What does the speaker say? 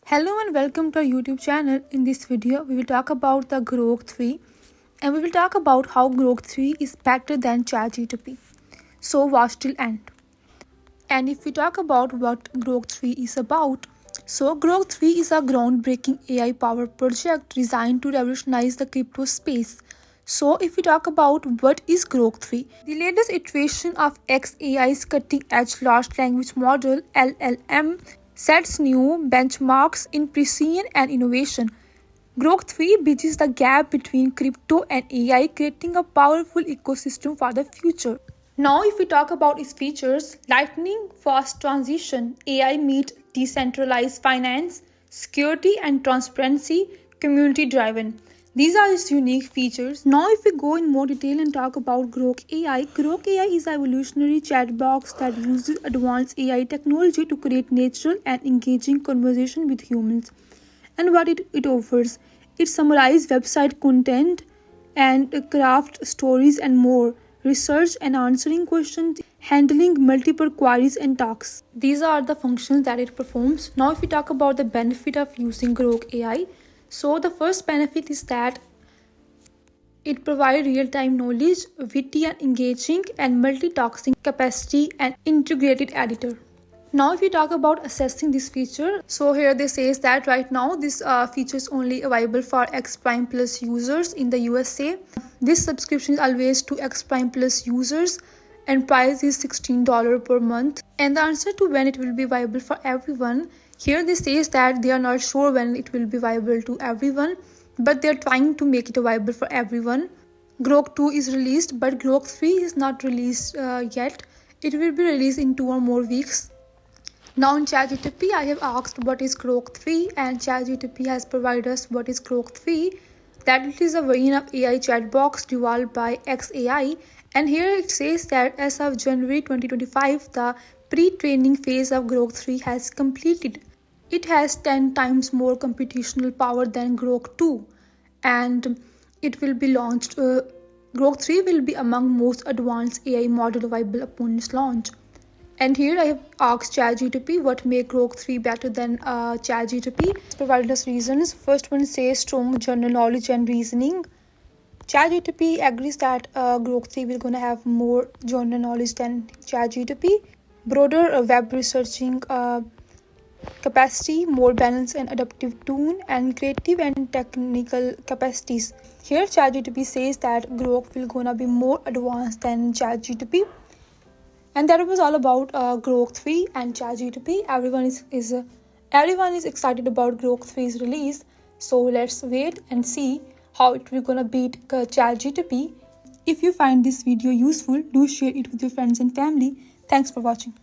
Hello and welcome to our YouTube channel. In this video, we will talk about the Grok 3 and we will talk about how Grok 3 is better than ChatGPT. So watch till end. And if we talk about what Grok 3 is about, so Grok 3 is a groundbreaking AI powered project designed to revolutionize the crypto space. So if we talk about what is Grok 3, the latest iteration of XAI's cutting-edge large language model LLM sets new benchmarks in precision and innovation. Grok 3 bridges the gap between crypto and AI, creating a powerful ecosystem for the future. Now, if we talk about its features, lightning fast transition, AI meet decentralized finance, security and transparency, community driven. These are its unique features. Now, if we go in more detail and talk about Grok AI is an evolutionary chat box that uses advanced AI technology to create natural and engaging conversation with humans. And what it offers, it summarizes website content and craft stories and more, research and answering questions, handling multiple queries and tasks. These are the functions that it performs. Now, if we talk about the benefit of using Grok AI, so the first benefit is that it provides real-time knowledge, witty and engaging, and multitasking capacity and integrated editor. Now, if we talk about assessing this feature, so here they says that right now this feature is only available for X Prime Plus users in the USA. This subscription is always to X Prime Plus users and price is $16 per month. And the answer to when it will be viable for everyone, here they says that they are not sure when it will be viable to everyone, but they are trying to make it viable for everyone. Grok 2 is released, but Grok 3 is not released yet. It will be released in 2 or more weeks. Now in ChatGPT, I have asked what is Grok 3 and ChatGPT has provided us what is Grok 3. That it is a version of AI chat box developed by XAI, and here it says that as of January 2025, the pre-training phase of Grok 3 has completed. It has 10 times more computational power than Grok 2 and it will be launched. Grok 3 will be among most advanced AI model available upon its launch. And here I have asked ChatGPT what make Grok 3 better than ChatGPT. It's provided us reasons. First one says strong general knowledge and reasoning. ChatGPT agrees that Grok 3 will gonna have more general knowledge than ChatGPT. Broader web researching capacity, more balanced and adaptive tune, and creative and technical capacities. Here ChatGPT says that Grok will gonna be more advanced than ChatGPT. And that was all about Grok 3 and ChatGPT. Everyone is excited about Grok 3's release. So let's wait and see how it will gonna beat ChatGPT. If you find this video useful, do share it with your friends and family. Thanks for watching.